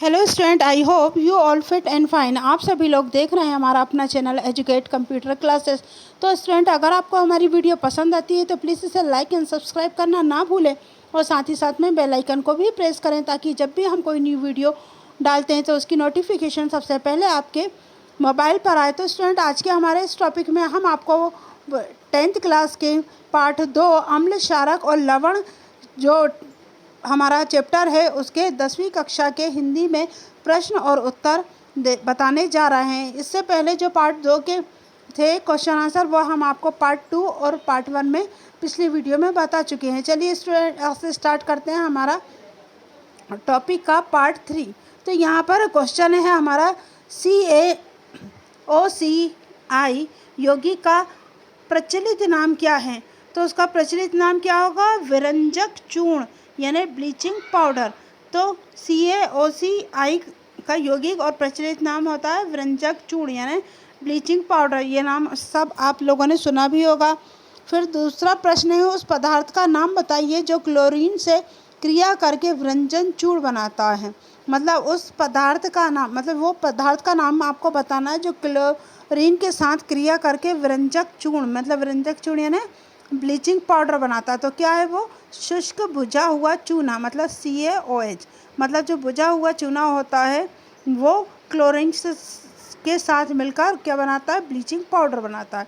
Hello student, I hope you all fit and fine. आप सभी लोग देख रहे हैं हमारा अपना चैनल एजुकेट कंप्यूटर क्लासेस। तो स्टूडेंट, अगर आपको हमारी वीडियो पसंद आती है तो प्लीज़ इसे लाइक एंड सब्सक्राइब करना ना भूलें और साथ ही साथ में बेल आइकन को भी प्रेस करें ताकि जब भी हम कोई न्यू वीडियो डालते हैं तो उसकी नोटिफिकेशन सबसे पहले आपके मोबाइल पर आए। तो स्टूडेंट, आज के हमारे इस टॉपिक में हम आपको 10th क्लास के पार्ट 2 अम्ल, क्षारक और लवण जो हमारा चैप्टर है उसके 10वीं कक्षा के हिंदी में प्रश्न और उत्तर बताने जा रहे हैं। इससे पहले जो पार्ट 2 के थे क्वेश्चन आंसर, वो हम आपको पार्ट 2 और पार्ट 1 में पिछली वीडियो में बता चुके हैं। चलिए स्टूडेंट, से स्टार्ट करते हैं हमारा टॉपिक का पार्ट 3। तो यहाँ पर क्वेश्चन है हमारा CaOCl यौगिक का प्रचलित नाम क्या है। तो उसका प्रचलित नाम क्या होगा? विरंजक चूर्ण यानी ब्लीचिंग पाउडर। तो CaOCl का यौगिक और प्रचलित नाम होता है विरंजक चूर्ण यानी ब्लीचिंग पाउडर। ये नाम सब आप लोगों ने सुना भी होगा। फिर दूसरा प्रश्न है, उस पदार्थ का नाम बताइए जो क्लोरीन से क्रिया करके विरंजन चूर्ण बनाता है। मतलब उस पदार्थ का नाम, मतलब वो पदार्थ का नाम आपको बताना है जो क्लोरीन के साथ क्रिया करके विरंजक चूर्ण, मतलब विरंजक चूर्ण यानी ब्लीचिंग पाउडर बनाता है। तो क्या है वो? शुष्क बुझा हुआ चूना, मतलब CaOH। मतलब जो बुझा हुआ चूना होता है वो क्लोरीन के साथ मिलकर क्या बनाता है? ब्लीचिंग पाउडर बनाता है।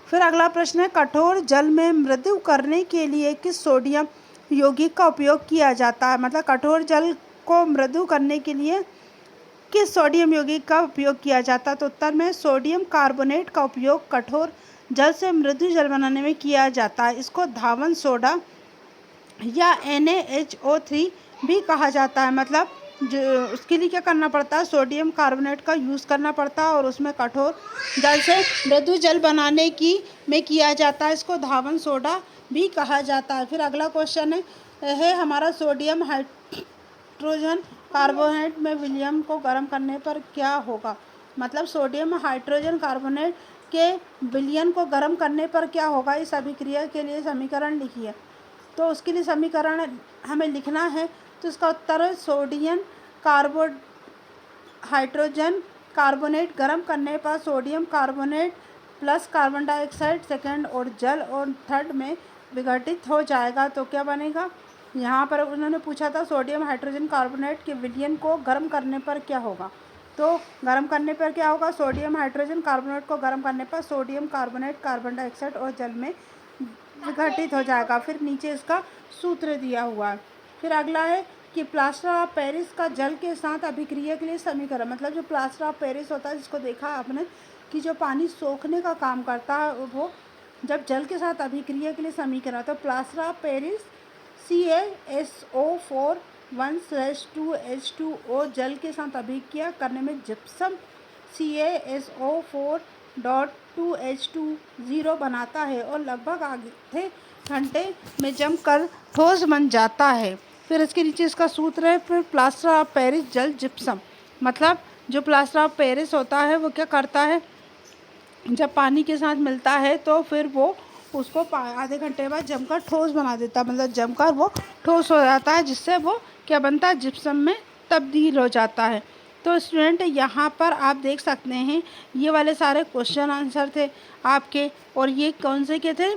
फिर अगला प्रश्न है, कठोर जल में मृदु करने के लिए किस सोडियम यौगिक का उपयोग किया जाता है। मतलब कठोर जल को मृदु करने के लिए किस सोडियम यौगिक का उपयोग किया जाता है। तो उत्तर में सोडियम कार्बोनेट का उपयोग कठोर जल से मृदु जल बनाने में किया जाता है। इसको धावन सोडा या NaHO3 भी कहा जाता है। मतलब जो उसके लिए क्या करना पड़ता है? सोडियम कार्बोनेट का यूज़ करना पड़ता है और उसमें कठोर जल से मृदु जल बनाने में किया जाता है। इसको धावन सोडा भी कहा जाता है। फिर अगला क्वेश्चन है हमारा, सोडियम हाइड्रोजन कार्बोनेट में विलयन को गर्म करने पर क्या होगा। मतलब सोडियम हाइड्रोजन कार्बोनेट के विलयन को गर्म करने पर क्या होगा। इस अभिक्रिया के लिए समीकरण लिखिए। तो उसके लिए समीकरण हमें लिखना है। तो इसका उत्तर है, सोडियम हाइड्रोजन कार्बोनेट गर्म करने पर sodium carbonate plus carbon dioxide second और जल और थर्ड में विघटित हो जाएगा। तो क्या बनेगा? यहाँ पर उन्होंने पूछा था सोडियम हाइड्रोजन कार्बोनेट के विलयन को गर्म करने पर क्या होगा। तो गर्म करने पर क्या होगा? सोडियम हाइड्रोजन कार्बोनेट को गर्म करने पर सोडियम कार्बोनेट कार्बन डाइऑक्साइड और जल में विघटित हो जाएगा। फिर नीचे इसका सूत्र दिया हुआ है। फिर अगला है कि प्लास्टर ऑफ पेरिस का जल के साथ अभिक्रिया के लिए समीकरण। मतलब जो प्लास्टर ऑफ पेरिस होता है, जिसको देखा आपने कि जो पानी सोखने का काम करता है, वो जब जल के साथ अभिक्रिया के लिए समीकरण, तो plaster of Paris CaSO4 1/2H2O जल के साथ अभिक्रिया करने में जिप्सम CaSO4.2H20 बनाता है और लगभग आधे घंटे में जमकर ठोस बन जाता है। फिर इसके नीचे इसका सूत्र है, फिर प्लास्टर ऑफ पेरिस जल जिप्सम। मतलब जो प्लास्टर ऑफ पेरिस होता है वो क्या करता है, जब पानी के साथ मिलता है तो फिर वो उसको आधे घंटे बाद जमकर ठोस बना देता है। मतलब जमकर वो ठोस हो जाता है, जिससे वो क्या बनता है? जिप्सम में तब्दील हो जाता है। तो स्टूडेंट, यहाँ पर आप देख सकते हैं ये वाले सारे क्वेश्चन आंसर थे आपके। और ये कौन से के थे?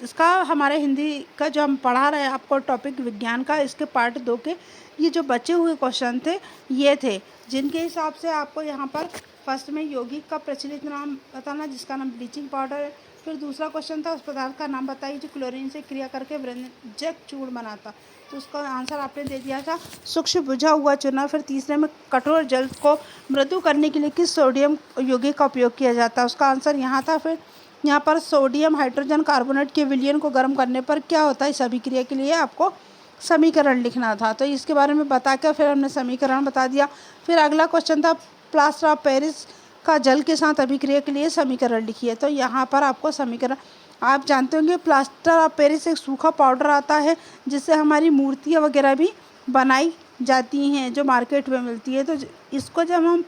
इसका हमारे हिंदी का जो हम पढ़ा रहे हैं आपको टॉपिक विज्ञान का, इसके पार्ट 2 के ये जो बचे हुए क्वेश्चन थे ये थे, जिनके हिसाब से आपको यहाँ पर फर्स्ट में यौगिक का प्रचलित नाम बताना जिसका नाम ब्लीचिंग पाउडर है। फिर दूसरा क्वेश्चन था, उस पदार्थ का नाम बताइए जो क्लोरीन से क्रिया करके विरंजक चूर्ण बनाता। तो उसका आंसर आपने दे दिया था सूक्ष्म बुझा हुआ चूना। फिर तीसरे में कठोर जल को मृदु करने के लिए किस सोडियम यौगिक का उपयोग किया जाता है, उसका आंसर यहाँ था। फिर यहाँ पर सोडियम हाइड्रोजन कार्बोनेट के विलयन को गर्म करने पर क्या होता है, इस अभिक्रिया के लिए आपको समीकरण लिखना था। तो इसके बारे में बताकर फिर हमने समीकरण बता दिया। फिर अगला क्वेश्चन था, प्लास्टर ऑफ पेरिस का जल के साथ अभिक्रिया के लिए समीकरण लिखिए। तो यहाँ पर आपको समीकरण, आप जानते होंगे प्लास्टर ऑफ पेरिस एक सूखा पाउडर आता है जिससे हमारी मूर्तियाँ वगैरह भी बनाई जाती हैं जो मार्केट में मिलती है। तो इसको जब हम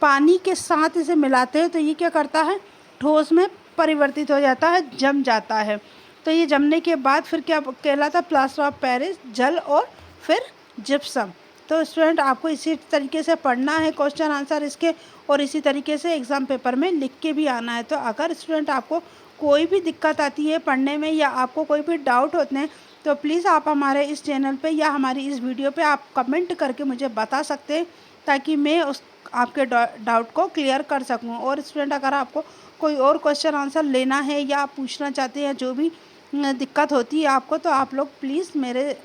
पानी के साथ इसे मिलाते हैं तो ये क्या करता है? ठोस में परिवर्तित हो जाता है, जम जाता है। तो ये जमने के बाद फिर क्या कहलाता? प्लास्टर ऑफ पेरिस जल और फिर जिप्सम। तो स्टूडेंट आपको इसी तरीके से पढ़ना है क्वेश्चन आंसर इसके, और इसी तरीके से एग्ज़ाम पेपर में लिख के भी आना है। तो अगर स्टूडेंट आपको कोई भी दिक्कत आती है पढ़ने में या आपको कोई भी डाउट होते हैं तो प्लीज़ आप हमारे इस चैनल पे या हमारी इस वीडियो पे आप कमेंट करके मुझे बता सकते हैं, ताकि मैं उस आपके डाउट को क्लियर कर सकूं। और स्टूडेंट अगर आपको कोई और क्वेश्चन आंसर लेना है या आप पूछना चाहते हैं, जो भी दिक्कत होती है आपको, तो आप लोग प्लीज़ मेरे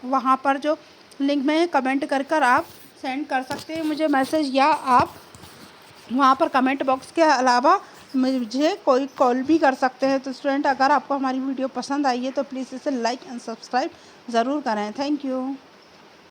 वहाँ पर जो लिंक में कमेंट कर आप सेंड कर सकते हैं मुझे मैसेज, या आप वहाँ पर कमेंट बॉक्स के अलावा मुझे कोई कॉल भी कर सकते हैं। तो स्टूडेंट अगर आपको हमारी वीडियो पसंद आई है तो प्लीज़ इसे लाइक एंड सब्सक्राइब ज़रूर करें। Thank you.